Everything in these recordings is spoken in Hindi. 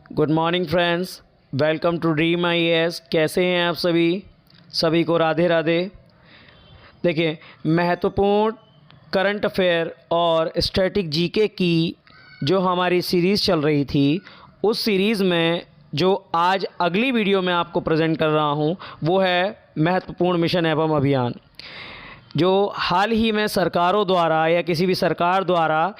Good morning friends, welcome to dream IAS. कैसे हैं आप सभी को राधे राधे। देखिए, महत्वपूर्ण करंट अफेयर और स्टैटिक जीके की जो हमारी सीरीज़ चल रही थी, उस सीरीज़ में जो आज अगली वीडियो में आपको प्रेजेंट कर रहा हूं, वो है महत्वपूर्ण मिशन एवं अभियान, जो हाल ही में सरकारों द्वारा या किसी भी सरकार द्वारा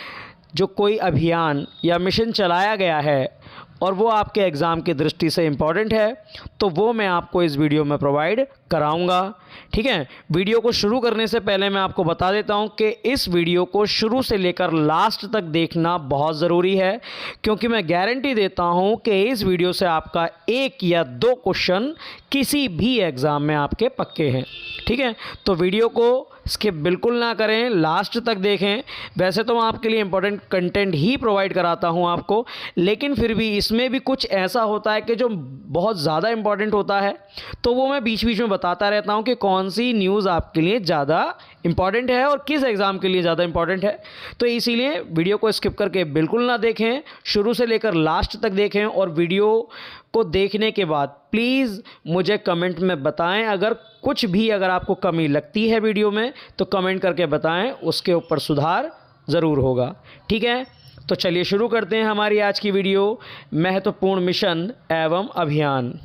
जो कोई अभियान या मिशन चलाया गया है और वो आपके एग्ज़ाम की दृष्टि से इम्पॉर्टेंट है, तो वो मैं आपको इस वीडियो में प्रोवाइड कराऊंगा। ठीक है, वीडियो को शुरू करने से पहले मैं आपको बता देता हूं कि इस वीडियो को शुरू से लेकर लास्ट तक देखना बहुत ज़रूरी है, क्योंकि मैं गारंटी देता हूं कि इस वीडियो से आपका 1 या 2 क्वेश्चन किसी भी एग्ज़ाम में आपके पक्के हैं। ठीक है, तो वीडियो को स्किप बिल्कुल ना करें, लास्ट तक देखें। वैसे तो मैं आपके लिए इम्पोर्टेंट कंटेंट ही प्रोवाइड कराता हूं आपको, लेकिन फिर भी इसमें भी कुछ ऐसा होता है कि जो बहुत ज़्यादा इम्पॉर्टेंट होता है, तो वो मैं बीच बीच में बताता रहता हूं कि कौन सी न्यूज़ आपके लिए ज़्यादा इम्पॉर्टेंट है और किस एग्ज़ाम के लिए ज़्यादा इम्पॉर्टेंट है। तो इसीलिए वीडियो को स्किप करके बिल्कुल ना देखें, शुरू से लेकर लास्ट तक देखें, और वीडियो को देखने के बाद प्लीज़ मुझे कमेंट में बताएं। अगर आपको कमी लगती है वीडियो में, तो कमेंट करके बताएं, उसके ऊपर सुधार ज़रूर होगा। ठीक है, तो चलिए शुरू करते हैं हमारी आज की वीडियो, महत्वपूर्ण मिशन एवं अभियान।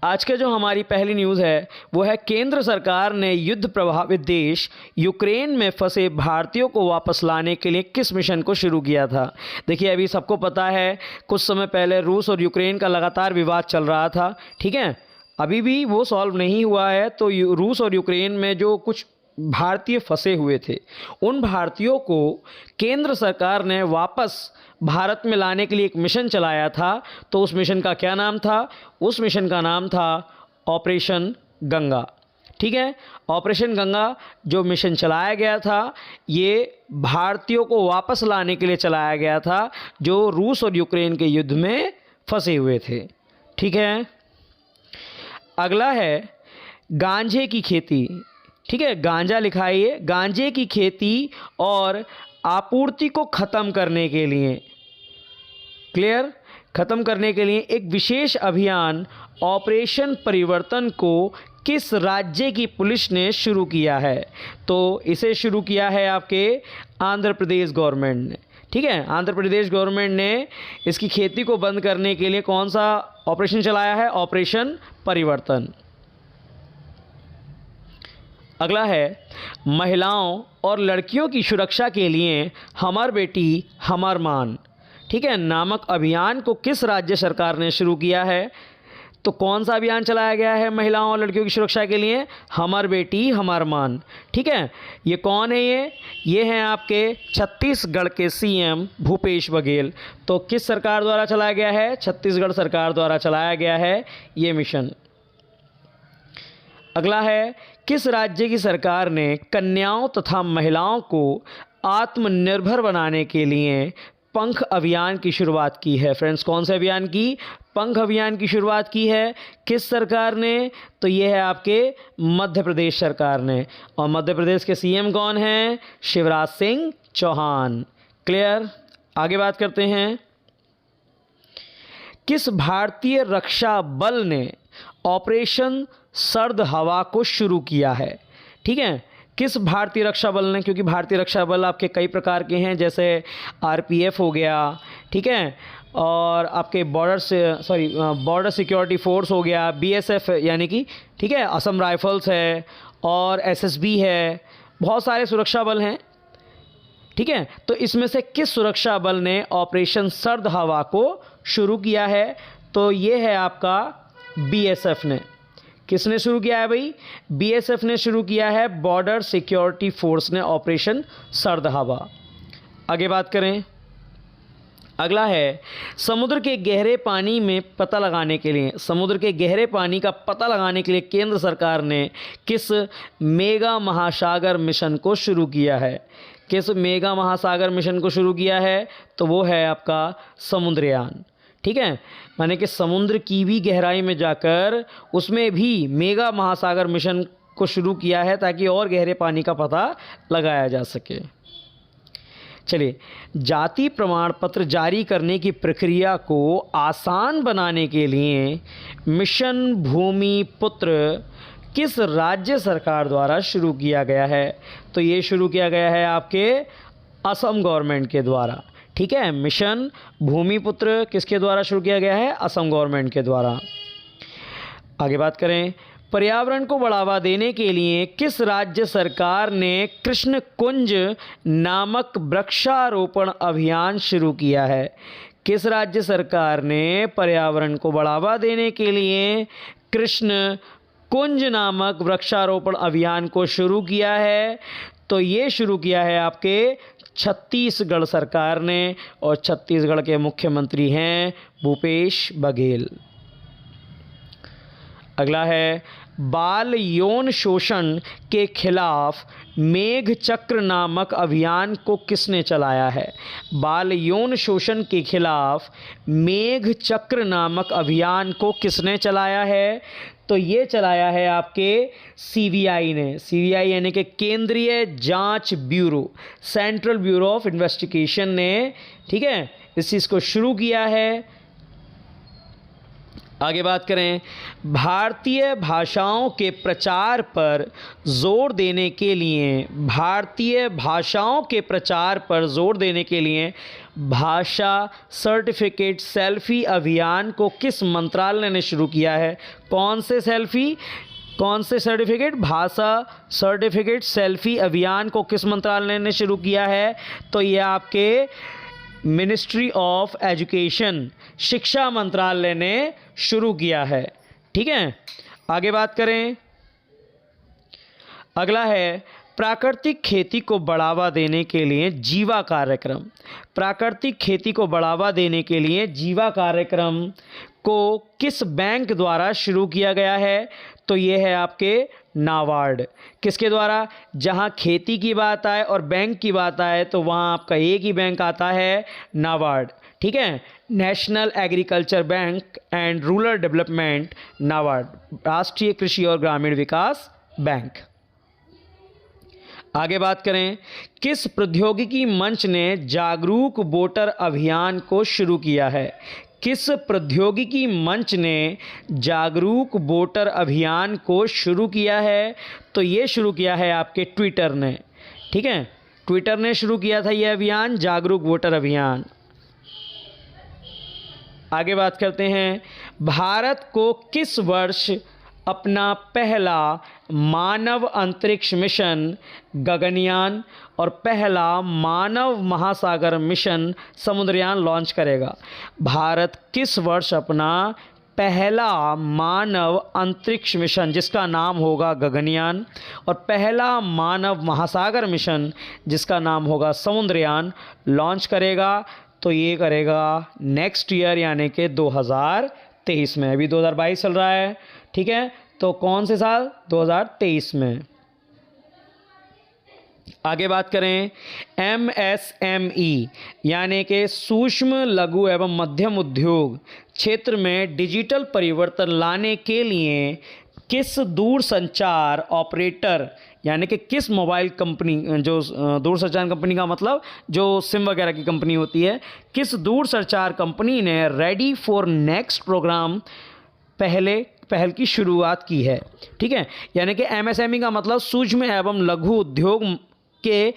आज का जो हमारी पहली न्यूज़ है वो है, केंद्र सरकार ने युद्ध प्रभावित देश यूक्रेन में फंसे भारतीयों को वापस लाने के लिए किस मिशन को शुरू किया था। देखिए, अभी सबको पता है, कुछ समय पहले रूस और यूक्रेन का लगातार विवाद चल रहा था। ठीक है, अभी भी वो सॉल्व नहीं हुआ है। तो रूस और यूक्रेन में जो कुछ भारतीय फंसे हुए थे, उन भारतीयों को केंद्र सरकार ने वापस भारत में लाने के लिए एक मिशन चलाया था। तो उस मिशन का क्या नाम था? उस मिशन का नाम था ऑपरेशन गंगा। ठीक है, ऑपरेशन गंगा जो मिशन चलाया गया था, ये भारतीयों को वापस लाने के लिए चलाया गया था, जो रूस और यूक्रेन के युद्ध में फंसे हुए थे। ठीक है, अगला है गांजे की खेती। ठीक है, गांजा लिखा है ये। गांजे की खेती और आपूर्ति को ख़त्म करने के लिए, क्लियर, ख़त्म करने के लिए एक विशेष अभियान ऑपरेशन परिवर्तन को किस राज्य की पुलिस ने शुरू किया है? तो इसे शुरू किया है आपके आंध्र प्रदेश गवर्नमेंट ने। ठीक है, आंध्र प्रदेश गवर्नमेंट ने इसकी खेती को बंद करने के लिए कौन सा ऑपरेशन चलाया है? ऑपरेशन परिवर्तन। अगला है, महिलाओं और लड़कियों की सुरक्षा के लिए हमार बेटी हमार मान, ठीक है, नामक अभियान को किस राज्य सरकार ने शुरू किया है? तो कौन सा अभियान चलाया गया है महिलाओं और लड़कियों की सुरक्षा के लिए? हमार बेटी हमार मान। ठीक है, ये कौन है? ये हैं आपके छत्तीसगढ़ के सीएम भूपेश बघेल। तो किस सरकार द्वारा चलाया गया है? छत्तीसगढ़ सरकार द्वारा चलाया गया है ये मिशन। अगला है, किस राज्य की सरकार ने कन्याओं तथा महिलाओं को आत्मनिर्भर बनाने के लिए पंख अभियान की शुरुआत की है? फ्रेंड्स, कौन से अभियान की? पंख अभियान की शुरुआत की है किस सरकार ने? तो ये है आपके मध्य प्रदेश सरकार ने। और मध्य प्रदेश के सीएम कौन हैं? शिवराज सिंह चौहान। क्लियर, आगे बात करते हैं। किस भारतीय रक्षा बल ने ऑपरेशन सर्द हवा को शुरू किया है? ठीक है, किस भारतीय रक्षा बल ने? क्योंकि भारतीय रक्षा बल आपके कई प्रकार के हैं, जैसे आरपीएफ हो गया, ठीक है, और आपके बॉर्डर सिक्योरिटी फोर्स हो गया, बीएसएफ यानी कि, ठीक है, असम राइफल्स है, और एसएसबी है, बहुत सारे सुरक्षा बल हैं। ठीक है, तो इसमें से किस सुरक्षा बल ने ऑपरेशन सर्द हवा को शुरू किया है? तो ये है आपका बीएसएफ ने। किसने शुरू किया है भाई? बीएसएफ ने शुरू किया है, बॉर्डर सिक्योरिटी फोर्स ने ऑपरेशन सर्द हवा। आगे बात करें। अगला है, समुद्र के गहरे पानी में पता लगाने के लिए, समुद्र के गहरे पानी का पता लगाने के लिए केंद्र सरकार ने किस मेगा महासागर मिशन को शुरू किया है? किस मेगा महासागर मिशन को शुरू किया है? तो वो है आपका समुद्रयान। ठीक है, माने कि समुद्र की भी गहराई में जाकर उसमें भी मेगा महासागर मिशन को शुरू किया है, ताकि और गहरे पानी का पता लगाया जा सके। चलिए, जाति प्रमाण पत्र जारी करने की प्रक्रिया को आसान बनाने के लिए मिशन भूमि पुत्र किस राज्य सरकार द्वारा शुरू किया गया है? तो ये शुरू किया गया है आपके असम गवर्नमेंट के द्वारा। ठीक है, मिशन भूमिपुत्र किसके द्वारा शुरू किया गया है? असम गवर्नमेंट के द्वारा। आगे बात करें, पर्यावरण को बढ़ावा देने के लिए किस राज्य सरकार ने कृष्ण कुंज नामक वृक्षारोपण अभियान शुरू किया है? किस राज्य सरकार ने पर्यावरण को बढ़ावा देने के लिए कृष्ण कुंज नामक वृक्षारोपण अभियान को शुरू किया है? तो ये शुरू किया है आपके छत्तीसगढ़ सरकार ने, और छत्तीसगढ़ के मुख्यमंत्री हैं भूपेश बघेल। अगला है, बाल यौन शोषण के खिलाफ मेघ चक्र नामक अभियान को किसने चलाया है? बाल यौन शोषण के खिलाफ मेघ चक्र नामक अभियान को किसने चलाया है? तो ये चलाया है आपके सीबीआई ने। सीबीआई यानी कि केंद्रीय जांच bureau, central bureau of investigation ने, ठीक है, इस चीज़ को शुरू किया है। आगे बात करें, भारतीय भाषाओं के प्रचार पर जोर देने के लिए, भारतीय भाषाओं के प्रचार पर जोर देने के लिए भाषा सर्टिफिकेट सेल्फी अभियान को किस मंत्रालय ने शुरू किया है? कौन से सेल्फी, कौन से सर्टिफिकेट? भाषा सर्टिफिकेट सेल्फी अभियान को किस मंत्रालय ने शुरू किया है? तो ये आपके मिनिस्ट्री ऑफ एजुकेशन, शिक्षा मंत्रालय ने शुरू किया है। ठीक है, आगे बात करें, अगला है, प्राकृतिक खेती को बढ़ावा देने के लिए जीवा कार्यक्रम। प्राकृतिक खेती को बढ़ावा देने के लिए जीवा कार्यक्रम को किस बैंक द्वारा शुरू किया गया है? तो ये है आपके नाबार्ड। किसके द्वारा? जहाँ खेती की बात आए और बैंक की बात आए तो वहाँ आपका एक ही बैंक आता है, नाबार्ड। ठीक है, national agriculture bank and rural development, NABARD, राष्ट्रीय कृषि और ग्रामीण विकास बैंक। आगे बात करें, किस प्रौद्योगिकी मंच ने जागरूक वोटर अभियान को शुरू किया है? किस प्रौद्योगिकी मंच ने जागरूक वोटर अभियान को शुरू किया है? तो ये शुरू किया है आपके ट्विटर ने। ठीक है, ट्विटर ने शुरू किया था ये अभियान, जागरूक वोटर अभियान। आगे बात करते हैं, भारत को किस वर्ष अपना पहला मानव अंतरिक्ष मिशन गगनयान और पहला मानव महासागर मिशन समुद्रयान लॉन्च करेगा? भारत किस वर्ष अपना पहला मानव अंतरिक्ष मिशन, जिसका नाम होगा गगनयान, और पहला मानव महासागर मिशन जिसका नाम होगा समुद्रयान लॉन्च करेगा? तो ये करेगा नेक्स्ट ईयर यानी कि 2023 में। अभी 2022 चल रहा है, ठीक है, तो कौन से साल? 2023 में। आगे बात करें, MSME यानी कि सूक्ष्म लघु एवं मध्यम उद्योग क्षेत्र में डिजिटल परिवर्तन लाने के लिए किस दूरसंचार ऑपरेटर यानी कि किस मोबाइल कंपनी, जो दूरसंचार कंपनी का मतलब जो सिम वगैरह की कंपनी होती है, किस दूरसंचार कंपनी ने रेडी फॉर नेक्स्ट प्रोग्राम पहल की शुरुआत की है? ठीक है, यानी कि MSME का मतलब सूक्ष्म एवं लघु उद्योग के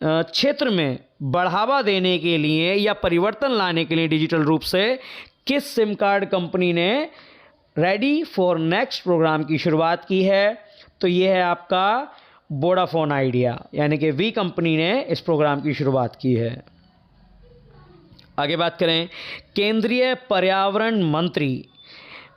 क्षेत्र में बढ़ावा देने के लिए या परिवर्तन लाने के लिए डिजिटल रूप से किस सिम कार्ड कंपनी ने रेडी फॉर नेक्स्ट प्रोग्राम की शुरुआत की है? तो ये है आपका वोडाफोन आइडिया, यानी कि वी कंपनी ने इस प्रोग्राम की शुरुआत की है। आगे बात करें, केंद्रीय पर्यावरण मंत्री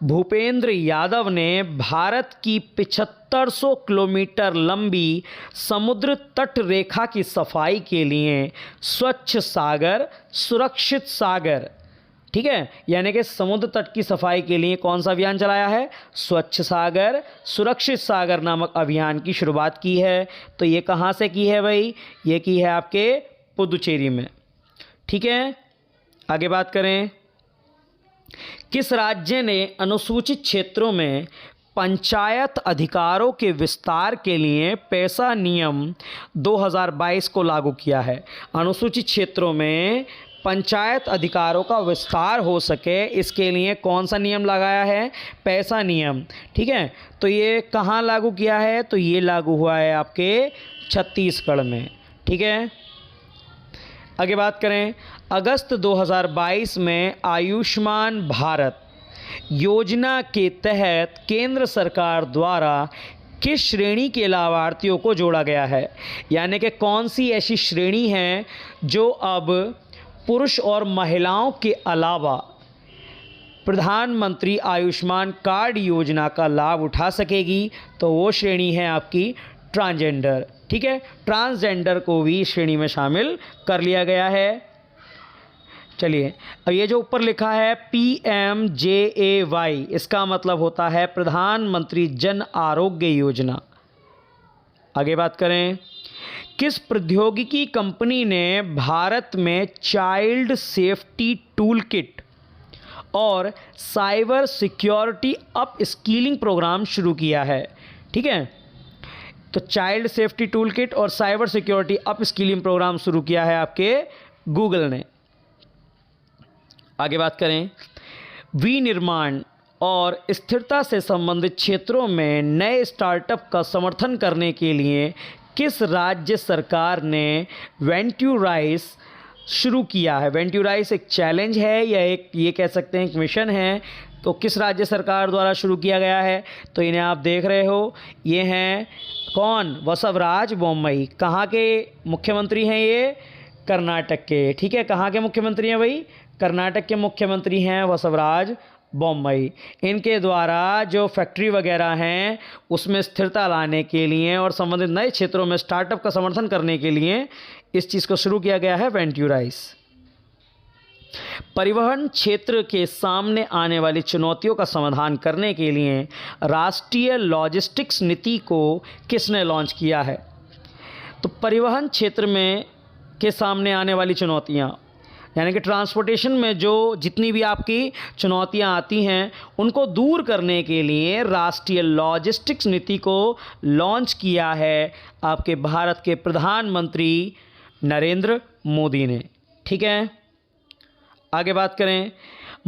भूपेंद्र यादव ने भारत की 7500 किलोमीटर लंबी समुद्र तट रेखा की सफाई के लिए स्वच्छ सागर सुरक्षित सागर, ठीक है, यानी कि समुद्र तट की सफाई के लिए कौन सा अभियान चलाया है? स्वच्छ सागर सुरक्षित सागर नामक अभियान की शुरुआत की है। तो ये कहाँ से की है भाई? ये की है आपके पुदुचेरी में। ठीक है, आगे बात करें, किस राज्य ने अनुसूचित क्षेत्रों में पंचायत अधिकारों के विस्तार के लिए पैसा नियम 2022 को लागू किया है। अनुसूचित क्षेत्रों में पंचायत अधिकारों का विस्तार हो सके, इसके लिए कौन सा नियम लगाया है? पैसा नियम। ठीक है, तो ये कहाँ लागू किया है? तो ये लागू हुआ है आपके छत्तीसगढ़ में। ठीक है, आगे बात करें। अगस्त 2022 में आयुष्मान भारत योजना के तहत केंद्र सरकार द्वारा किस श्रेणी के लाभार्थियों को जोड़ा गया है? यानी कि कौन सी ऐसी श्रेणी है जो अब पुरुष और महिलाओं के अलावा प्रधानमंत्री आयुष्मान कार्ड योजना का लाभ उठा सकेगी? तो वो श्रेणी है आपकी ट्रांसजेंडर। ठीक है, ट्रांसजेंडर को भी इस श्रेणी में शामिल कर लिया गया है। चलिए, अब ये जो ऊपर लिखा है PMJAY, इसका मतलब होता है प्रधानमंत्री जन आरोग्य योजना। आगे बात करें। किस प्रौद्योगिकी कंपनी ने भारत में चाइल्ड सेफ्टी टूल किट और cyber security upskilling programme शुरू किया है? ठीक है, तो चाइल्ड सेफ्टी टूल किट और cyber security upskilling programme शुरू किया है आपके गूगल ने। आगे बात करें। विनिर्माण और स्थिरता से संबंधित क्षेत्रों में नए स्टार्टअप का समर्थन करने के लिए किस राज्य सरकार ने वेंट्यूराइज शुरू किया है? वेंट्यूराइज एक चैलेंज है या एक ये कह सकते हैं एक मिशन है। तो किस राज्य सरकार द्वारा शुरू किया गया है? तो इन्हें आप देख रहे हो, ये हैं कौन? बसवराज बोम्मई। कहाँ के मुख्यमंत्री हैं ये? कर्नाटक के। ठीक है, कहाँ के मुख्यमंत्री हैं भाई? कर्नाटक के मुख्यमंत्री हैं बसवराज बोम्मई। इनके द्वारा जो फैक्ट्री वगैरह हैं उसमें स्थिरता लाने के लिए और संबंधित नए क्षेत्रों में स्टार्टअप का समर्थन करने के लिए इस चीज़ को शुरू किया गया है, वेंट्यूराइज। परिवहन क्षेत्र के सामने आने वाली चुनौतियों का समाधान करने के लिए राष्ट्रीय लॉजिस्टिक्स नीति को किसने लॉन्च किया है? तो परिवहन क्षेत्र में के सामने आने वाली चुनौतियाँ, यानी कि ट्रांसपोर्टेशन में जो जितनी भी आपकी चुनौतियां आती हैं उनको दूर करने के लिए राष्ट्रीय लॉजिस्टिक्स नीति को लॉन्च किया है आपके भारत के प्रधानमंत्री नरेंद्र मोदी ने। ठीक है, आगे बात करें।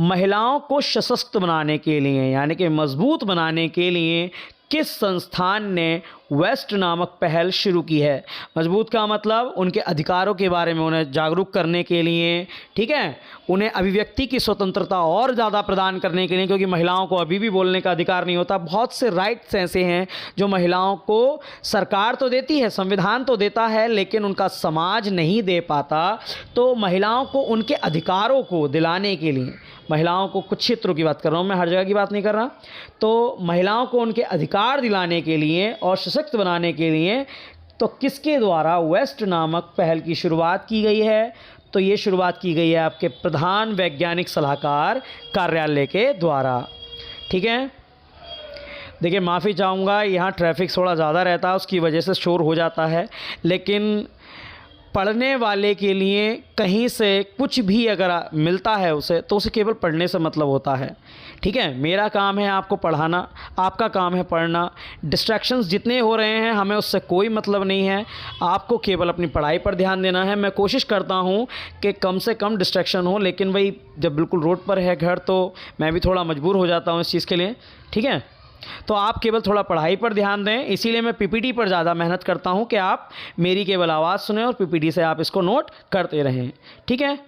महिलाओं को सशक्त बनाने के लिए यानी कि मजबूत बनाने के लिए किस संस्थान ने वेस्ट नामक पहल शुरू की है? मजबूत का मतलब उनके अधिकारों के बारे में उन्हें जागरूक करने के लिए, ठीक है, उन्हें अभिव्यक्ति की स्वतंत्रता और ज़्यादा प्रदान करने के लिए, क्योंकि महिलाओं को अभी भी बोलने का अधिकार नहीं होता। बहुत से राइट्स ऐसे हैं जो महिलाओं को सरकार तो देती है, संविधान तो देता है, लेकिन उनका समाज नहीं दे पाता। तो महिलाओं को उनके अधिकारों को दिलाने के लिए, महिलाओं को कुछ क्षेत्रों की बात कर रहा हूँ मैं, हर जगह की बात नहीं कर रहा, तो महिलाओं को उनके अधिकार दिलाने के लिए और सशक्त बनाने के लिए तो किसके द्वारा वेस्ट नामक पहल की शुरुआत की गई है? तो ये शुरुआत की गई है आपके प्रधान वैज्ञानिक सलाहकार कार्यालय के द्वारा। ठीक है, देखिए माफ़ी चाहूँगा, यहाँ ट्रैफिक थोड़ा ज़्यादा रहता है, उसकी वजह से शोर हो जाता है, लेकिन पढ़ने वाले के लिए कहीं से कुछ भी अगर मिलता है उसे, तो उसे केवल पढ़ने से मतलब होता है। ठीक है, मेरा काम है आपको पढ़ाना, आपका काम है पढ़ना। डिस्ट्रैक्शंस जितने हो रहे हैं हमें उससे कोई मतलब नहीं है, आपको केवल अपनी पढ़ाई पर ध्यान देना है। मैं कोशिश करता हूँ कि कम से कम डिस्ट्रैक्शन हो, लेकिन भाई जब बिल्कुल रोड पर है घर तो मैं भी थोड़ा मजबूर हो जाता हूँ इस चीज़ के लिए। ठीक है, तो आप केवल थोड़ा पढ़ाई पर ध्यान दें, इसीलिए मैं पीपीटी पर ज़्यादा मेहनत करता हूं कि आप मेरी केवल आवाज़ सुनें और पीपीटी से आप इसको नोट करते रहें। ठीक है,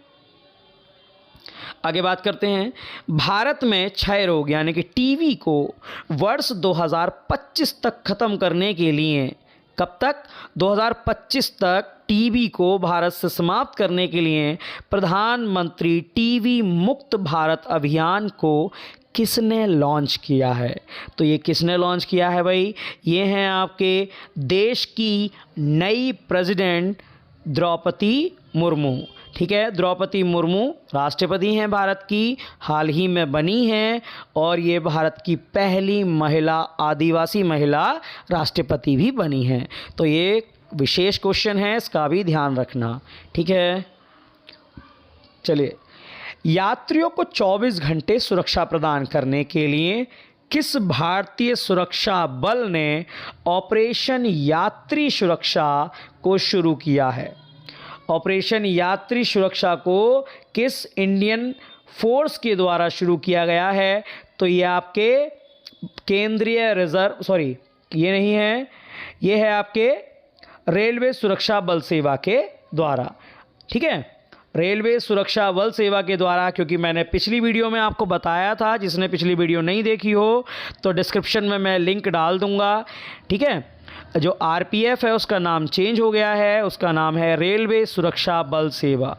आगे बात करते हैं। भारत में क्षय रोग यानी कि टीबी को वर्ष 2025 तक ख़त्म करने के लिए, कब तक? 2025 तक टीबी को भारत से समाप्त करने के लिए प्रधानमंत्री टीबी मुक्त भारत अभियान को किसने लॉन्च किया है? तो ये किसने लॉन्च किया है भाई? ये हैं आपके देश की नई प्रेसिडेंट द्रौपदी मुर्मू। ठीक है, द्रौपदी मुर्मू राष्ट्रपति हैं भारत की, हाल ही में बनी हैं, और ये भारत की पहली महिला, आदिवासी महिला राष्ट्रपति भी बनी हैं। तो ये विशेष क्वेश्चन है, इसका भी ध्यान रखना। ठीक है, चलिए। यात्रियों को 24 घंटे सुरक्षा प्रदान करने के लिए किस भारतीय सुरक्षा बल ने ऑपरेशन यात्री सुरक्षा को शुरू किया है? ऑपरेशन यात्री सुरक्षा को किस इंडियन फोर्स के द्वारा शुरू किया गया है? तो ये आपके केंद्रीय रिजर्व, सॉरी ये नहीं है, ये है आपके रेलवे सुरक्षा बल सेवा के द्वारा। ठीक है, रेलवे सुरक्षा बल सेवा के द्वारा, क्योंकि मैंने पिछली वीडियो में आपको बताया था, जिसने पिछली वीडियो नहीं देखी हो तो डिस्क्रिप्शन में मैं लिंक डाल दूंगा। ठीक है, जो आरपीएफ है उसका नाम चेंज हो गया है, उसका नाम है रेलवे सुरक्षा बल सेवा।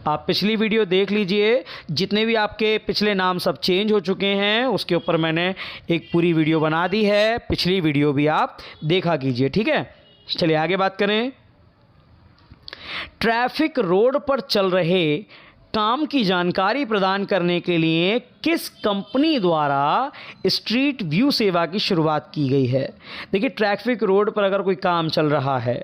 आप पिछली वीडियो देख लीजिए, जितने भी आपके पिछले नाम सब चेंज हो चुके हैं उसके ऊपर मैंने एक पूरी वीडियो बना दी है, पिछली वीडियो भी आप देखा कीजिए। ठीक है, चलिए आगे बात करें। ट्रैफिक रोड पर चल रहे काम की जानकारी प्रदान करने के लिए किस कंपनी द्वारा स्ट्रीट व्यू सेवा की शुरुआत की गई है? देखिए, ट्रैफिक रोड पर अगर कोई काम चल रहा है,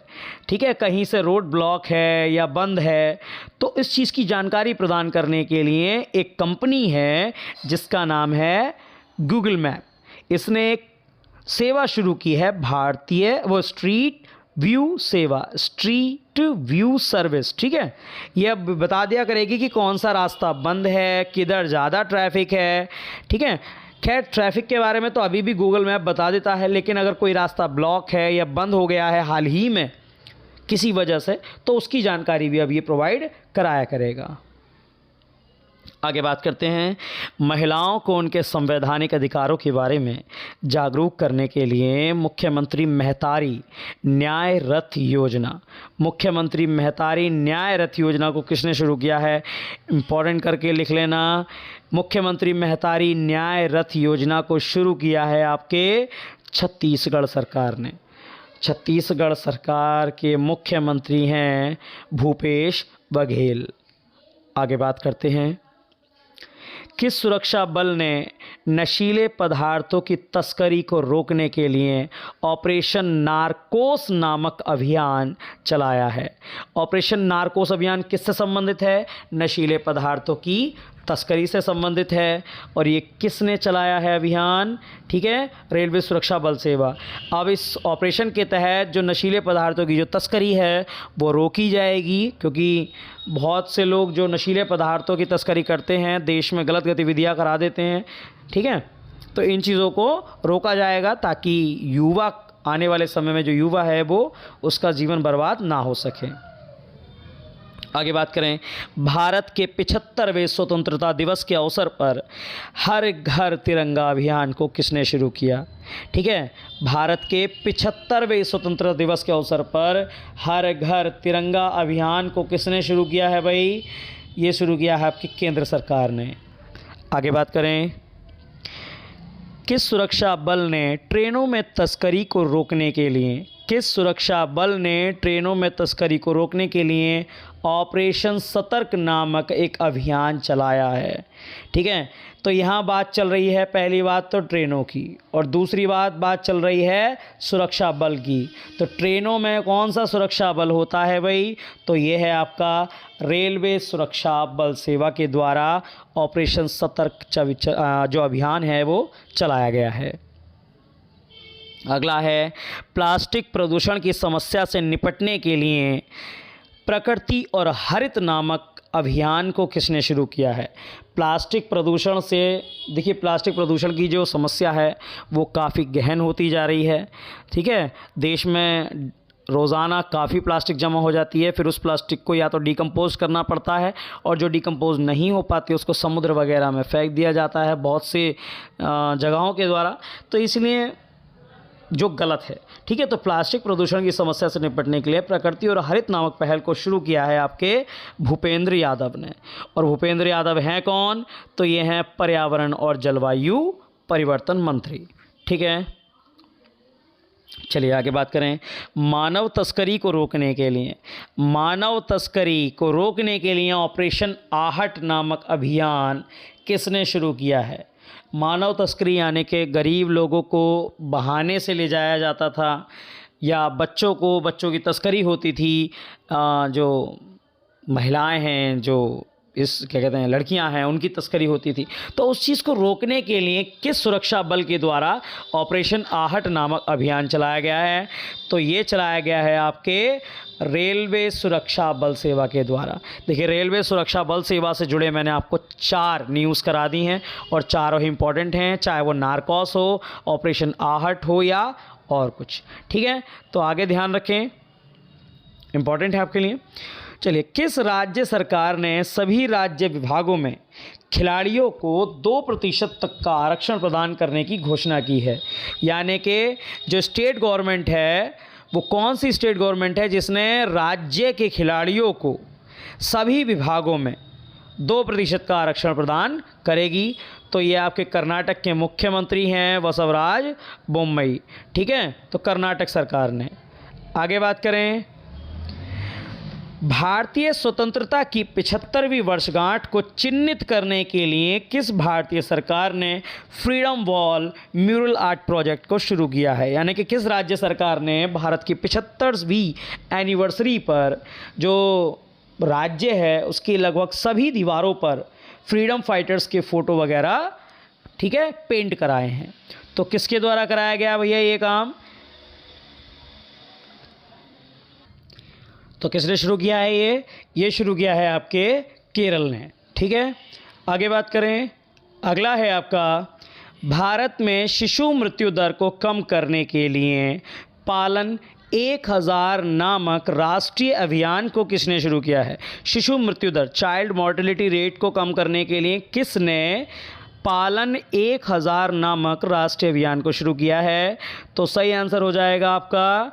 ठीक है, कहीं से रोड ब्लॉक है या बंद है, तो इस चीज़ की जानकारी प्रदान करने के लिए एक कंपनी है जिसका नाम है गूगल मैप। इसने एक सेवा शुरू की है, भारतीय वो स्ट्रीट व्यू सेवा, स्ट्रीट व्यू सर्विस। ठीक है, यह अब बता दिया करेगी कि कौन सा रास्ता बंद है, किधर ज़्यादा ट्रैफिक है। ठीक है, खैर ट्रैफिक के बारे में तो अभी भी गूगल मैप बता देता है, लेकिन अगर कोई रास्ता ब्लॉक है या बंद हो गया है हाल ही में किसी वजह से, तो उसकी जानकारी भी अब ये प्रोवाइड कराया करेगा। आगे बात करते हैं। महिलाओं को उनके संवैधानिक अधिकारों के बारे में जागरूक करने के लिए मुख्यमंत्री महतारी न्याय रथ योजना, मुख्यमंत्री महतारी न्याय रथ योजना को किसने शुरू किया है? इंपॉर्टेंट करके लिख लेना। मुख्यमंत्री महतारी न्याय रथ योजना को शुरू किया है आपके छत्तीसगढ़ सरकार ने। छत्तीसगढ़ सरकार के मुख्यमंत्री हैं भूपेश बघेल। आगे बात करते हैं। किस सुरक्षा बल ने नशीले पदार्थों की तस्करी को रोकने के लिए ऑपरेशन नारकोस नामक अभियान चलाया है? ऑपरेशन नारकोस अभियान किससे संबंधित है? नशीले पदार्थों की तस्करी से संबंधित है। और ये किसने चलाया है अभियान? ठीक है, रेलवे सुरक्षा बल सेवा। अब इस ऑपरेशन के तहत जो नशीले पदार्थों की जो तस्करी है वो रोकी जाएगी, क्योंकि बहुत से लोग जो नशीले पदार्थों की तस्करी करते हैं देश में गलत गतिविधियां करा देते हैं। ठीक है, तो इन चीज़ों को रोका जाएगा ताकि युवा, आने वाले समय में जो युवा है वो उसका जीवन बर्बाद ना हो सके। आगे बात करें। भारत के 75वें स्वतंत्रता दिवस के अवसर पर हर घर तिरंगा अभियान को किसने शुरू किया? ठीक है, भारत के 75वें स्वतंत्रता दिवस के अवसर पर हर घर तिरंगा अभियान को किसने शुरू किया है भाई? ये शुरू किया है आपकी केंद्र सरकार ने। आगे बात करें। किस सुरक्षा बल ने ट्रेनों में तस्करी को रोकने के लिए, किस सुरक्षा बल ने ट्रेनों में तस्करी को रोकने के लिए ऑपरेशन सतर्क नामक एक अभियान चलाया है? ठीक है, तो यहाँ बात चल रही है, पहली बात तो ट्रेनों की, और दूसरी बात चल रही है सुरक्षा बल की। तो ट्रेनों में कौन सा सुरक्षा बल होता है भाई? तो ये है आपका रेलवे सुरक्षा बल सेवा के द्वारा ऑपरेशन सतर्क जो अभियान है वो चलाया गया है। अगला है, प्लास्टिक प्रदूषण की समस्या से निपटने के लिए प्रकृति और हरित नामक अभियान को किसने शुरू किया है? प्लास्टिक प्रदूषण से, देखिए प्लास्टिक प्रदूषण की जो समस्या है वो काफ़ी गहन होती जा रही है। ठीक है, देश में रोज़ाना काफ़ी प्लास्टिक जमा हो जाती है, फिर उस प्लास्टिक को या तो डिकम्पोज करना पड़ता है, और जो डिकम्पोज नहीं हो पाती उसको समुद्र वगैरह में फेंक दिया जाता है बहुत से जगहों के द्वारा, तो इसलिए जो गलत है। ठीक है, तो प्लास्टिक प्रदूषण की समस्या से निपटने के लिए प्रकृति और हरित नामक पहल को शुरू किया है आपके भूपेंद्र यादव ने। और भूपेंद्र यादव हैं कौन? तो ये हैं पर्यावरण और जलवायु परिवर्तन मंत्री। ठीक है, चलिए आगे बात करें। मानव तस्करी को रोकने के लिए, मानव तस्करी को रोकने के लिए ऑपरेशन आहट नामक अभियान किसने शुरू किया है? मानव तस्करी यानी कि गरीब लोगों को बहाने से ले जाया जाता था, या बच्चों की तस्करी होती थी। जो महिलाएं हैं, जो इस क्या कहते हैं लड़कियां हैं उनकी तस्करी होती थी। तो उस चीज़ को रोकने के लिए किस सुरक्षा बल के द्वारा ऑपरेशन आहट नामक अभियान चलाया गया है? तो ये चलाया गया है आपके रेलवे सुरक्षा बल सेवा के द्वारा। देखिए, रेलवे सुरक्षा बल सेवा से जुड़े मैंने आपको 4 न्यूज़ करा दी हैं और चारों ही इंपॉर्टेंट हैं, चाहे वो नारकोस हो, ऑपरेशन आहट हो या और कुछ। ठीक है, तो आगे ध्यान रखें, इंपॉर्टेंट है आपके लिए। चलिए, किस राज्य सरकार ने सभी राज्य विभागों में खिलाड़ियों को 2% तक का आरक्षण प्रदान करने की घोषणा की है? यानी कि जो स्टेट गवर्नमेंट है, वो कौन सी स्टेट गवर्नमेंट है जिसने राज्य के खिलाड़ियों को सभी विभागों में 2% का आरक्षण प्रदान करेगी? तो ये आपके कर्नाटक के मुख्यमंत्री हैं बसवराज बोम्मई। ठीक है, तो कर्नाटक सरकार ने। आगे बात करें, भारतीय स्वतंत्रता की 75वीं वर्षगांठ को चिन्हित करने के लिए किस भारतीय सरकार ने freedom wall mural art project को शुरू किया है? यानी कि किस राज्य सरकार ने भारत की 75वीं एनिवर्सरी पर जो राज्य है उसकी लगभग सभी दीवारों पर फ्रीडम फाइटर्स के फ़ोटो वगैरह, ठीक है, पेंट कराए हैं? तो किसके द्वारा कराया गया भैया ये काम? तो किसने शुरू किया है ये शुरू किया है आपके केरल ने। ठीक है, आगे बात करें, अगला है आपका, भारत में शिशु मृत्यु दर को कम करने के लिए पालन 1000 नामक राष्ट्रीय अभियान को किसने शुरू किया है? शिशु मृत्यु दर, चाइल्ड मॉर्टेलिटी रेट को कम करने के लिए किसने पालन 1000 नामक राष्ट्रीय अभियान को शुरू किया है? तो सही आंसर हो जाएगा आपका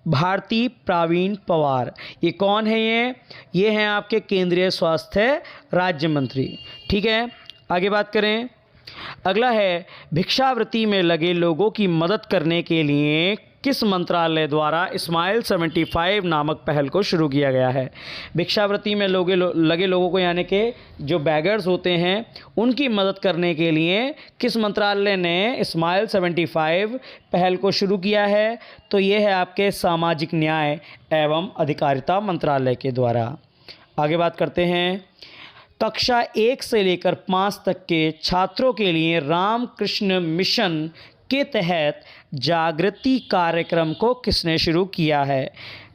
भारती प्रवीण पवार। ये कौन है? ये हैं आपके केंद्रीय स्वास्थ्य राज्य मंत्री। ठीक है, आगे बात करें, अगला है, भिक्षावृत्ति में लगे लोगों की मदद करने के लिए किस मंत्रालय द्वारा स्माइल 75 नामक पहल को शुरू किया गया है? भिक्षावृत्ति में लगे लोगों को, यानी कि जो बैगर्स होते हैं, उनकी मदद करने के लिए किस मंत्रालय ने स्माइल 75 पहल को शुरू किया है? तो ये है आपके सामाजिक न्याय एवं अधिकारिता मंत्रालय के द्वारा। आगे बात करते हैं, कक्षा 1 से लेकर 5 तक के छात्रों के लिए रामकृष्ण मिशन के तहत जागृति कार्यक्रम को किसने शुरू किया है?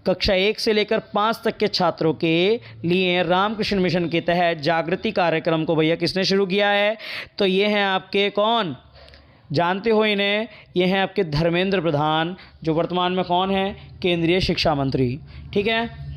कक्षा 1 से लेकर 5 तक के छात्रों के लिए रामकृष्ण मिशन के तहत जागृति कार्यक्रम को भैया किसने शुरू किया है? तो ये हैं आपके कौन, जानते हो इन्हें? ये हैं आपके धर्मेंद्र प्रधान, जो वर्तमान में कौन है? केंद्रीय शिक्षा मंत्री। ठीक है,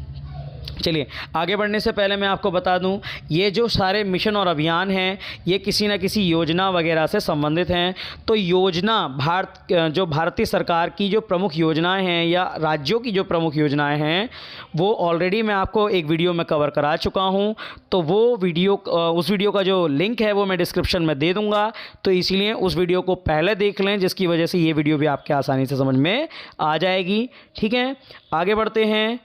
चलिए आगे बढ़ने से पहले मैं आपको बता दूं, ये जो सारे मिशन और अभियान हैं ये किसी न किसी योजना वगैरह से संबंधित हैं। तो योजना भारतीय सरकार की जो प्रमुख योजनाएं हैं या राज्यों की जो प्रमुख योजनाएं हैं वो ऑलरेडी मैं आपको एक वीडियो में कवर करा चुका हूं। तो वो उस वीडियो का जो लिंक है वो मैं डिस्क्रिप्शन में दे दूँगा, तो इसीलिए उस वीडियो को पहले देख लें, जिसकी वजह से ये वीडियो भी आपके आसानी से समझ में आ जाएगी। ठीक है, आगे बढ़ते हैं,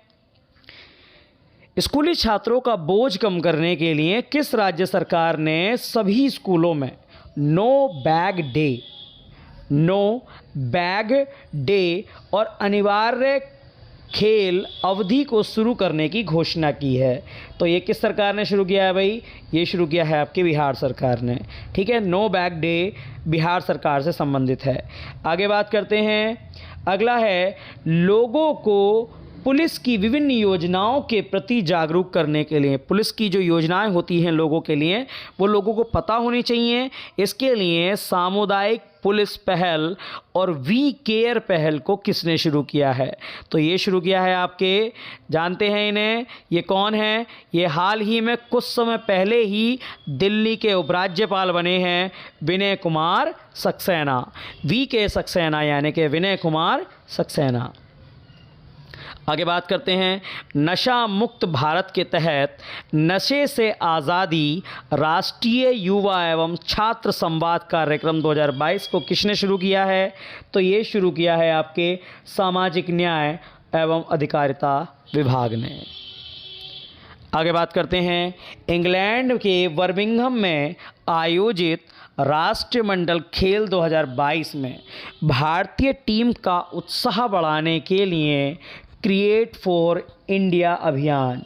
स्कूली छात्रों का बोझ कम करने के लिए किस राज्य सरकार ने सभी स्कूलों में नो बैग डे और अनिवार्य खेल अवधि को शुरू करने की घोषणा की है? तो ये किस सरकार ने शुरू किया है भाई? ये शुरू किया है आपकी बिहार सरकार ने। ठीक है, नो बैग डे बिहार सरकार से संबंधित है। आगे बात करते हैं, अगला है, लोगों को पुलिस की विभिन्न योजनाओं के प्रति जागरूक करने के लिए, पुलिस की जो योजनाएं होती हैं लोगों के लिए, वो लोगों को पता होनी चाहिए। इसके लिए सामुदायिक पुलिस पहल और वी केयर पहल को किसने शुरू किया है? तो ये शुरू किया है आपके, जानते हैं इन्हें, ये कौन है? ये हाल ही में कुछ समय पहले ही दिल्ली के उपराज्यपाल बने हैं विनय कुमार सक्सेना। वी के सक्सेना यानी कि विनय कुमार सक्सेना। आगे बात करते हैं, नशा मुक्त भारत के तहत नशे से आज़ादी राष्ट्रीय युवा एवं छात्र संवाद कार्यक्रम 2022 को किसने शुरू किया है? तो ये शुरू किया है आपके सामाजिक न्याय एवं अधिकारिता विभाग ने। आगे बात करते हैं, इंग्लैंड के बर्मिंघम में आयोजित राष्ट्रमंडल खेल 2022 में भारतीय टीम का उत्साह बढ़ाने के लिए क्रिएट फॉर इंडिया अभियान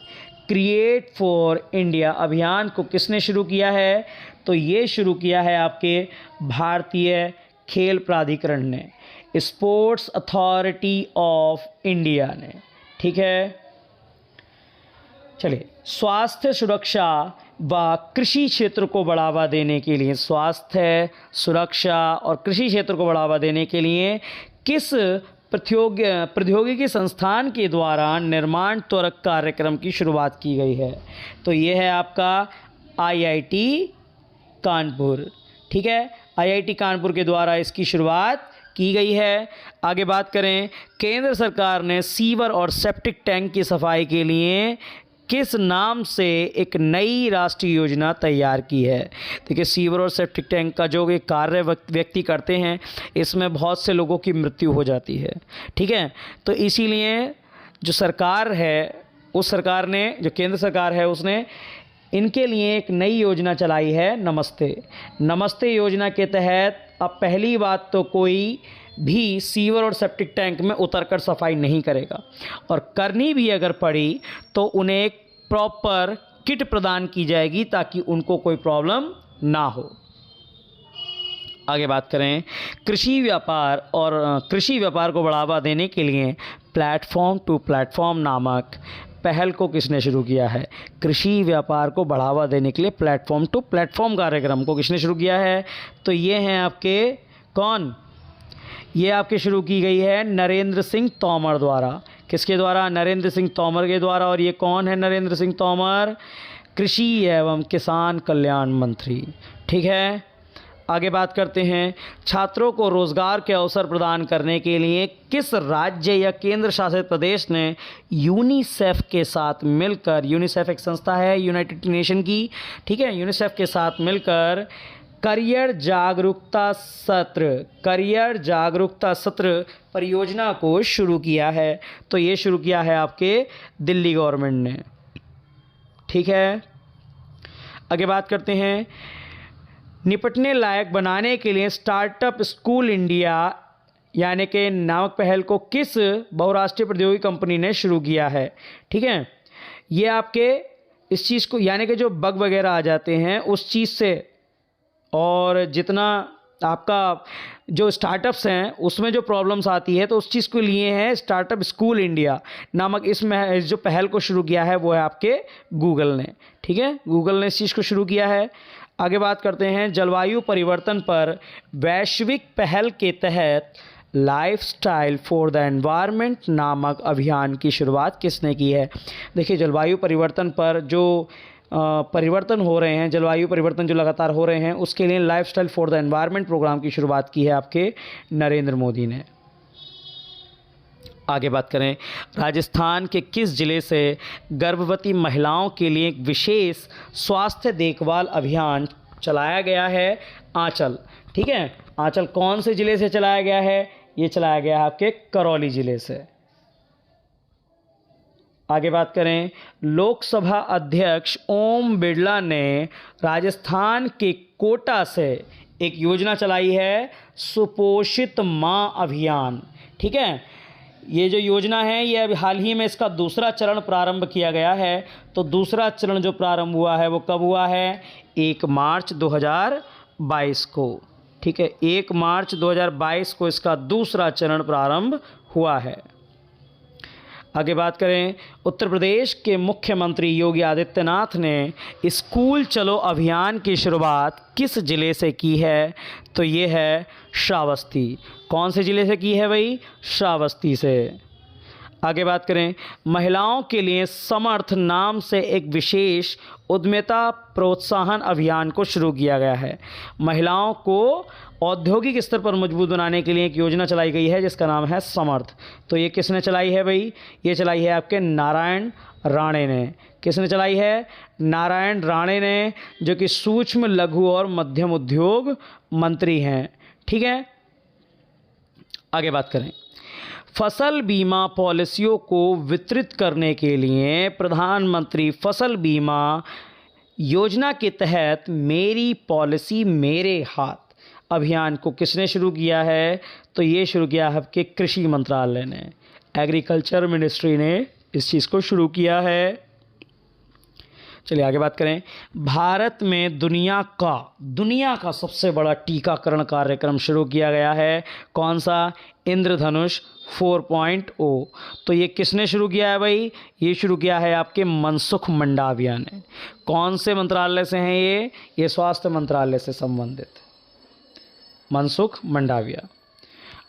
क्रिएट फॉर इंडिया अभियान को किसने शुरू किया है? तो ये शुरू किया है आपके भारतीय खेल प्राधिकरण ने, स्पोर्ट्स अथॉरिटी ऑफ इंडिया ने। ठीक है, चलिए, स्वास्थ्य सुरक्षा व कृषि क्षेत्र को बढ़ावा देने के लिए, स्वास्थ्य सुरक्षा और कृषि क्षेत्र को बढ़ावा देने के लिए किस प्रौद्योगिकी संस्थान के द्वारा निर्माण त्वरक कार्यक्रम की शुरुआत की गई है? तो ये है आपका आईआईटी कानपुर। ठीक है, आईआईटी कानपुर के द्वारा इसकी शुरुआत की गई है। आगे बात करें, केंद्र सरकार ने सीवर और सेप्टिक टैंक की सफाई के लिए किस नाम से एक नई राष्ट्रीय योजना तैयार की है? देखिए, सीवर और सेप्टिक टैंक का जो ये कार्य व्यक्ति करते हैं, इसमें बहुत से लोगों की मृत्यु हो जाती है। ठीक है, तो इसीलिए जो सरकार है, उस सरकार ने, जो केंद्र सरकार है, उसने इनके लिए एक नई योजना चलाई है, नमस्ते योजना के तहत अब पहली बात तो कोई भी सीवर और सेप्टिक टैंक में उतरकर सफाई नहीं करेगा, और करनी भी अगर पड़ी तो उन्हें एक प्रॉपर किट प्रदान की जाएगी ताकि उनको कोई प्रॉब्लम ना हो। आगे बात करें, कृषि व्यापार को बढ़ावा देने के लिए प्लेटफॉर्म टू प्लेटफॉर्म नामक पहल को किसने शुरू किया है? कृषि व्यापार को बढ़ावा देने के लिए प्लेटफॉर्म टू प्लेटफॉर्म कार्यक्रम को किसने शुरू किया है? तो ये हैं आपके कौन? ये आपके शुरू की गई है नरेंद्र सिंह तोमर द्वारा। किसके द्वारा? नरेंद्र सिंह तोमर के द्वारा। और ये कौन है नरेंद्र सिंह तोमर? कृषि एवं किसान कल्याण मंत्री। ठीक है, आगे बात करते हैं, छात्रों को रोज़गार के अवसर प्रदान करने के लिए किस राज्य या केंद्र शासित प्रदेश ने यूनिसेफ के साथ मिलकर, यूनिसेफ एक संस्था है यूनाइटेड नेशन की, ठीक है, यूनिसेफ के साथ मिलकर करियर जागरूकता सत्र परियोजना को शुरू किया है? तो ये शुरू किया है आपके दिल्ली गवर्नमेंट ने। ठीक है, आगे बात करते हैं, निपटने लायक बनाने के लिए स्टार्टअप स्कूल इंडिया यानी कि नामक पहल को किस बहुराष्ट्रीय प्रौद्योगिकी कंपनी ने शुरू किया है? ठीक है, ये आपके इस चीज़ को, यानी कि जो बग वगैरह आ जाते हैं उस चीज़ से, और जितना आपका जो स्टार्टअप्स हैं उसमें जो प्रॉब्लम्स आती है, तो उस चीज़ को लिए हैं स्टार्टअप स्कूल इंडिया नामक इसमें जो पहल को शुरू किया है वो है आपके गूगल ने। ठीक है, गूगल ने इस चीज़ को शुरू किया है। आगे बात करते हैं, जलवायु परिवर्तन पर वैश्विक पहल के तहत लाइफस्टाइल फॉर द एनवायरनमेंट नामक अभियान की शुरुआत किसने की है? देखिए, जलवायु परिवर्तन पर जो परिवर्तन हो रहे हैं, जलवायु परिवर्तन जो लगातार हो रहे हैं, उसके लिए lifestyle for the environment programme की शुरुआत की है आपके नरेंद्र मोदी ने। आगे बात करें, राजस्थान के किस जिले से गर्भवती महिलाओं के लिए एक विशेष स्वास्थ्य देखभाल अभियान चलाया गया है? आंचल। ठीक है, आंचल कौन से जिले से चलाया गया है? ये चलाया गया है आपके करौली जिले से। आगे बात करें, लोकसभा अध्यक्ष ओम बिरला ने राजस्थान के कोटा से एक योजना चलाई है, सुपोषित माँ अभियान। ठीक है, ये जो योजना है ये अभी हाल ही में इसका दूसरा चरण प्रारंभ किया गया है। तो दूसरा चरण जो प्रारंभ हुआ है वो कब हुआ है? 1 मार्च 2022 को। ठीक है, 1 मार्च 2022 को इसका दूसरा चरण प्रारंभ हुआ है। आगे बात करें, उत्तर प्रदेश के मुख्यमंत्री योगी आदित्यनाथ ने स्कूल चलो अभियान की शुरुआत किस ज़िले से की है? तो ये है श्रावस्ती। कौन से ज़िले से की है भाई? श्रावस्ती से। आगे बात करें, महिलाओं के लिए समर्थ नाम से एक विशेष उद्यमिता प्रोत्साहन अभियान को शुरू किया गया है। महिलाओं को औद्योगिक स्तर पर मजबूत बनाने के लिए एक योजना चलाई गई है जिसका नाम है समर्थ। तो ये किसने चलाई है भाई? ये चलाई है आपके नारायण राणे ने। किसने चलाई है? नारायण राणे ने, जो कि सूक्ष्म लघु और मध्यम उद्योग मंत्री हैं। ठीक है, आगे बात करें, फसल बीमा पॉलिसियों को वितरित करने के लिए प्रधानमंत्री फसल बीमा योजना के तहत मेरी पॉलिसी मेरे हाथ अभियान को किसने शुरू किया है? तो ये शुरू किया है आपके कृषि मंत्रालय ने, एग्रीकल्चर मिनिस्ट्री ने इस चीज़ को शुरू किया है। चलिए आगे बात करें। भारत में दुनिया का सबसे बड़ा टीकाकरण कार्यक्रम शुरू किया गया है। कौन सा? इंद्रधनुष 4.0। तो ये किसने शुरू किया है भाई? ये शुरू किया है आपके मनसुख मंडाविया ने। कौन से मंत्रालय से हैं ये स्वास्थ्य मंत्रालय से संबंधित, मनसुख मंडाविया।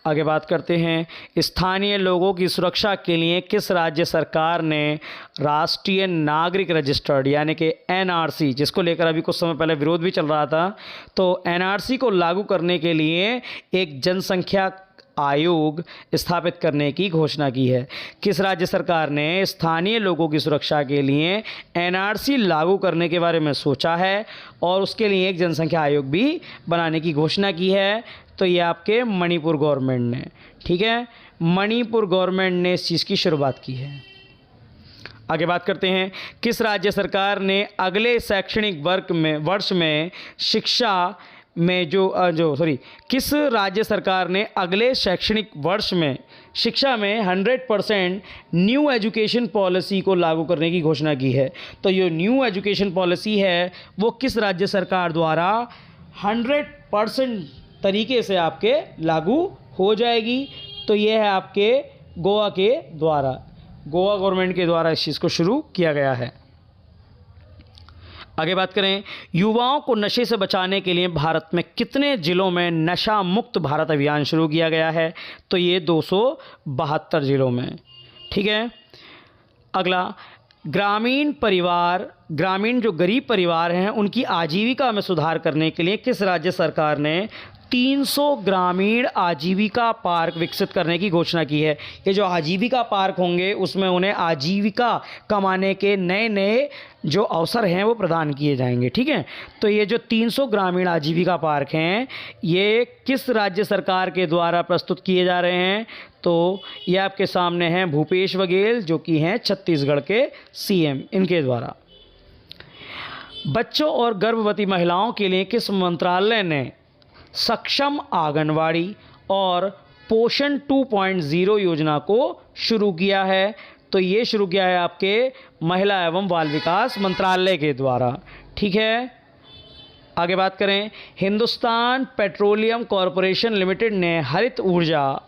आगे बात करते हैं। स्थानीय लोगों की सुरक्षा के लिए किस राज्य सरकार ने राष्ट्रीय नागरिक रजिस्टर्ड यानी कि एनआरसी, जिसको लेकर अभी कुछ समय पहले विरोध भी चल रहा था, तो एनआरसी को लागू करने के लिए एक जनसंख्या आयोग स्थापित करने की घोषणा की है? किस राज्य सरकार ने स्थानीय लोगों की सुरक्षा के लिए एनआरसी लागू करने के बारे में सोचा है और उसके लिए एक जनसंख्या आयोग भी बनाने की घोषणा की है? तो ये आपके मणिपुर गवर्नमेंट ने, ठीक है, मणिपुर गवर्नमेंट ने इस चीज़ की शुरुआत की है। आगे बात करते हैं। किस राज्य सरकार ने अगले शैक्षणिक वर्ष में शिक्षा में किस राज्य सरकार ने अगले शैक्षणिक वर्ष में शिक्षा में 100% न्यू एजुकेशन पॉलिसी को लागू करने की घोषणा की है? तो ये न्यू एजुकेशन पॉलिसी है वो किस राज्य सरकार द्वारा 100% तरीके से आपके लागू हो जाएगी? तो ये है आपके गोवा के द्वारा, गोवा गवर्नमेंट के द्वारा इस चीज़ को शुरू किया गया है। आगे बात करें। युवाओं को नशे से बचाने के लिए भारत में कितने जिलों में नशा मुक्त भारत अभियान शुरू किया गया है? तो ये 272 जिलों में, ठीक है। अगला, ग्रामीण जो गरीब परिवार हैं उनकी आजीविका में सुधार करने के लिए किस राज्य सरकार ने 300 ग्रामीण आजीविका पार्क विकसित करने की घोषणा की है? ये जो आजीविका पार्क होंगे उसमें उन्हें आजीविका कमाने के नए नए जो अवसर हैं वो प्रदान किए जाएंगे, ठीक है। तो ये जो 300 ग्रामीण आजीविका पार्क हैं ये किस राज्य सरकार के द्वारा प्रस्तुत किए जा रहे हैं? तो ये आपके सामने हैं भूपेश बघेल जो कि हैं छत्तीसगढ़ के सीएम, इनके द्वारा। बच्चों और गर्भवती महिलाओं के लिए किस मंत्रालय ने सक्षम आंगनवाड़ी और पोषण 2.0 योजना को शुरू किया है? तो ये शुरू किया है आपके महिला एवं बाल विकास मंत्रालय के द्वारा, ठीक है। आगे बात करें। हिंदुस्तान पेट्रोलियम कॉरपोरेशन लिमिटेड ने हरित ऊर्जा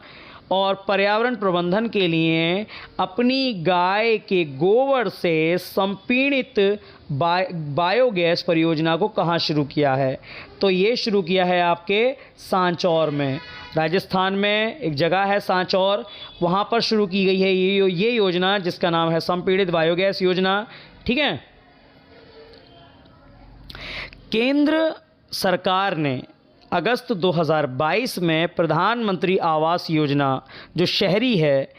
और पर्यावरण प्रबंधन के लिए अपनी गाय के गोबर से संपीड़ित बायोगैस परियोजना को कहाँ शुरू किया है? तो ये शुरू किया है आपके सांचौर में, राजस्थान में एक जगह है सांचौर, वहाँ पर शुरू की गई है ये योजना जिसका नाम है संपीड़ित बायोगैस योजना, ठीक है। केंद्र सरकार ने अगस्त 2022 में प्रधानमंत्री आवास योजना जो शहरी है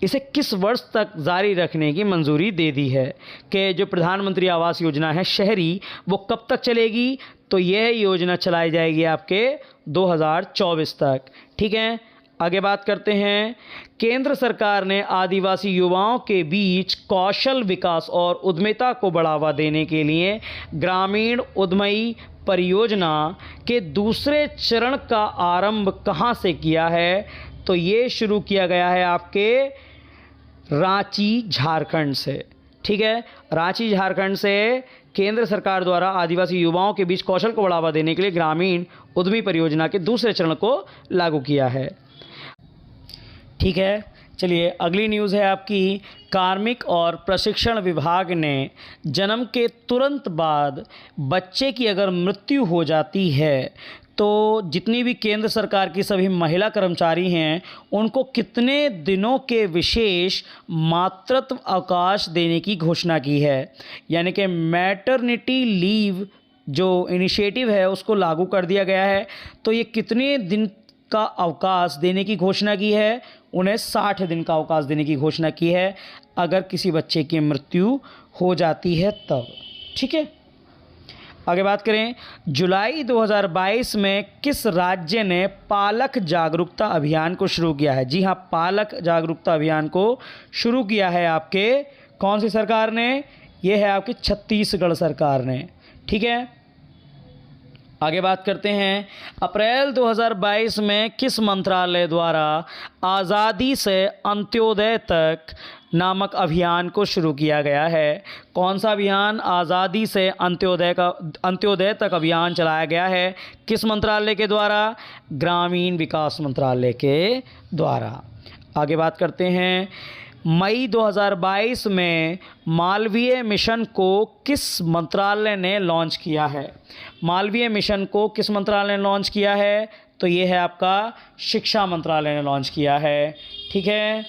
इसे किस वर्ष तक जारी रखने की मंजूरी दे दी है? कि जो प्रधानमंत्री आवास योजना है शहरी वो कब तक चलेगी? तो यह योजना चलाई जाएगी आपके 2024 तक, ठीक है। आगे बात करते हैं। केंद्र सरकार ने आदिवासी युवाओं के बीच कौशल विकास और उद्यमिता को बढ़ावा देने के लिए ग्रामीण उद्यमी परियोजना के दूसरे चरण का आरंभ कहाँ से किया है? तो ये शुरू किया गया है आपके रांची झारखंड से, ठीक है। रांची झारखंड से केंद्र सरकार द्वारा आदिवासी युवाओं के बीच कौशल को बढ़ावा देने के लिए ग्रामीण उद्यमी परियोजना के दूसरे चरण को लागू किया है, ठीक है। चलिए अगली न्यूज़ है आपकी। कार्मिक और प्रशिक्षण विभाग ने जन्म के तुरंत बाद बच्चे की अगर मृत्यु हो जाती है तो जितनी भी केंद्र सरकार की सभी महिला कर्मचारी हैं उनको कितने दिनों के विशेष मातृत्व अवकाश देने की घोषणा की है? यानी कि मैटरनिटी लीव जो इनिशिएटिव है उसको लागू कर दिया गया है। तो ये कितने दिन का अवकाश देने की घोषणा की है? उन्हें 60 दिन का अवकाश देने की घोषणा की है अगर किसी बच्चे की मृत्यु हो जाती है तब, ठीक है। आगे बात करें। जुलाई 2022 में किस राज्य ने पालक जागरूकता अभियान को शुरू किया है? जी हाँ, पालक जागरूकता अभियान को शुरू किया है आपके कौन सी सरकार ने? ये है आपकी छत्तीसगढ़ सरकार ने, ठीक है। आगे बात करते हैं। अप्रैल 2022 में किस मंत्रालय द्वारा आज़ादी से अंत्योदय तक नामक अभियान को शुरू किया गया है। कौन सा अभियान? आज़ादी से अंत्योदय तक अभियान चलाया गया है। किस मंत्रालय के द्वारा? ग्रामीण विकास मंत्रालय के द्वारा। आगे बात करते हैं। मई 2022 में मालवीय मिशन को किस मंत्रालय ने लॉन्च किया है? मालवीय मिशन को किस मंत्रालय ने लॉन्च किया है? तो ये है आपका शिक्षा मंत्रालय ने लॉन्च किया है। ठीक है,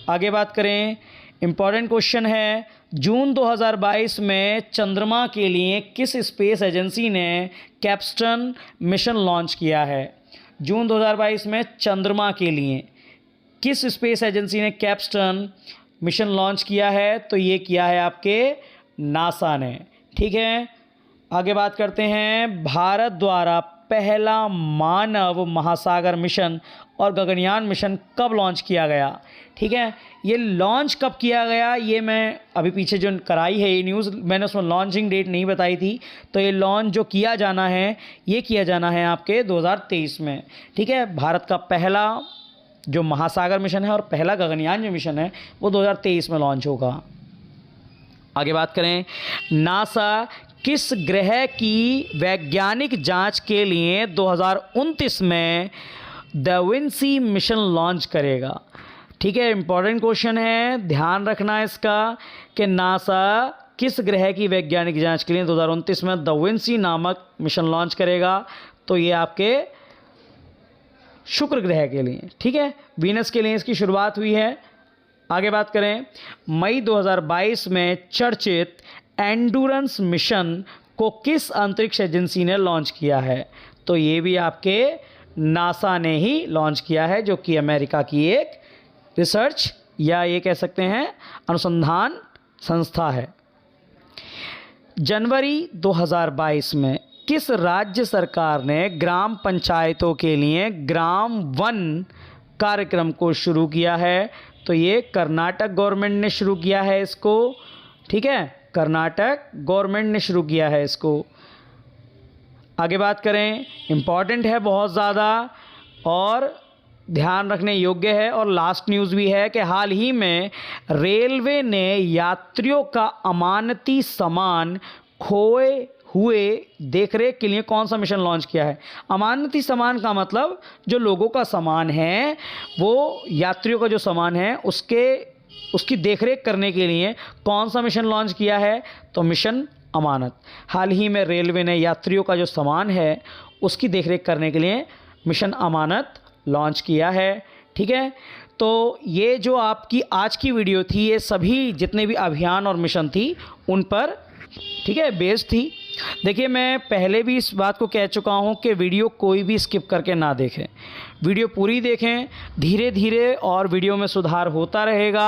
आगे बात करें। इम्पॉर्टेंट क्वेश्चन है, जून 2022 में चंद्रमा के लिए किस स्पेस एजेंसी ने कैप्स्टन मिशन लॉन्च किया है? जून 2022 में चंद्रमा के लिए किस स्पेस एजेंसी ने कैप्स्टन मिशन लॉन्च किया है? तो ये किया है आपके नासा ने। ठीक है, आगे बात करते हैं। भारत द्वारा पहला मानव महासागर मिशन और गगनयान मिशन कब लॉन्च किया गया? ठीक है, ये लॉन्च कब किया गया ये मैं अभी पीछे जो कराई है ये न्यूज़, मैंने उसमें लॉन्चिंग डेट नहीं बताई थी। तो ये लॉन्च जो किया जाना है ये किया जाना है आपके 2023 में। ठीक है, भारत का पहला जो महासागर मिशन है और पहला गगनयान जो मिशन है वो 2023 में लॉन्च होगा। आगे बात करें। नासा किस ग्रह की वैज्ञानिक जांच के लिए 2029 में दा विंसी मिशन लॉन्च करेगा? ठीक है, इंपॉर्टेंट क्वेश्चन है, ध्यान रखना है इसका कि नासा किस ग्रह की वैज्ञानिक जांच के लिए 2029 में दा विंसी नामक मिशन लॉन्च करेगा? तो ये आपके शुक्र ग्रह के लिए। ठीक है, वीनस के लिए इसकी शुरुआत हुई है। आगे बात करें। मई 2022 में चर्चित एंडूरेंस मिशन को किस अंतरिक्ष एजेंसी ने लॉन्च किया है? तो ये भी आपके नासा ने ही लॉन्च किया है, जो कि अमेरिका की एक रिसर्च या ये कह सकते हैं अनुसंधान संस्था है। जनवरी 2022 में किस राज्य सरकार ने ग्राम पंचायतों के लिए ग्राम वन कार्यक्रम को शुरू किया है? तो ये कर्नाटक गवर्नमेंट ने शुरू किया है इसको। ठीक है, कर्नाटक गवर्नमेंट ने शुरू किया है इसको। आगे बात करें, इम्पॉर्टेंट है बहुत ज़्यादा और ध्यान रखने योग्य है और लास्ट न्यूज़ भी है कि हाल ही में रेलवे ने यात्रियों का अमानती सामान खोए हुए देखरेख के लिए कौन सा मिशन लॉन्च किया है? अमानती सामान का मतलब जो लोगों का सामान है, वो यात्रियों का जो सामान है उसकी देखरेख करने के लिए कौन सा मिशन लॉन्च किया है? तो मिशन अमानत। हाल ही में रेलवे ने यात्रियों का जो सामान है उसकी देखरेख करने के लिए मिशन अमानत लॉन्च किया है। ठीक है, तो ये जो आपकी आज की वीडियो थी ये सभी जितने भी अभियान और मिशन थी उन पर ठीक है बेस्ड थी। देखिए, मैं पहले भी इस बात को कह चुका हूँ कि वीडियो कोई भी स्किप करके ना देखें, वीडियो पूरी देखें। धीरे धीरे और वीडियो में सुधार होता रहेगा।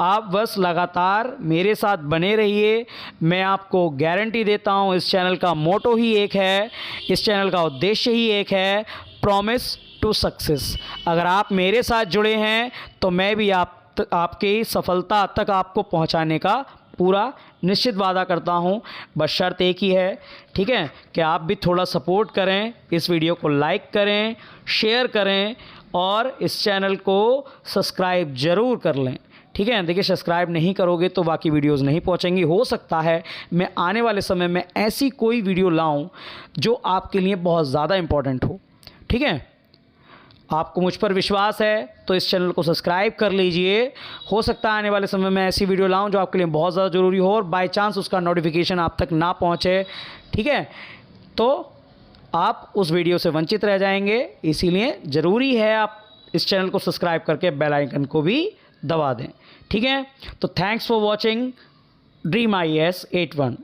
आप बस लगातार मेरे साथ बने रहिए। मैं आपको गारंटी देता हूँ, इस चैनल का मोटो ही एक है, इस चैनल का उद्देश्य ही एक है, प्रॉमिस टू सक्सेस। अगर आप मेरे साथ जुड़े हैं तो मैं भी आपकी सफलता तक आपको पहुँचाने का पूरा निश्चित वादा करता हूं। बस शर्त एक ही है, ठीक है, कि आप भी थोड़ा सपोर्ट करें, इस वीडियो को लाइक करें, शेयर करें और इस चैनल को सब्सक्राइब ज़रूर कर लें। ठीक है, देखिए सब्सक्राइब नहीं करोगे तो बाकी वीडियोस नहीं पहुंचेंगी। हो सकता है मैं आने वाले समय में ऐसी कोई वीडियो लाऊं जो आपके लिए बहुत ज़्यादा इम्पोर्टेंट हो। ठीक है, आपको मुझ पर विश्वास है तो इस चैनल को सब्सक्राइब कर लीजिए। हो सकता है आने वाले समय में ऐसी वीडियो लाऊं जो आपके लिए बहुत ज़्यादा ज़रूरी हो और बाय चांस उसका नोटिफिकेशन आप तक ना पहुंचे, ठीक है, तो आप उस वीडियो से वंचित रह जाएंगे। इसीलिए ज़रूरी है आप इस चैनल को सब्सक्राइब करके बेल आइकन को भी दबा दें। ठीक है, तो thanks for watching dream IAS 81।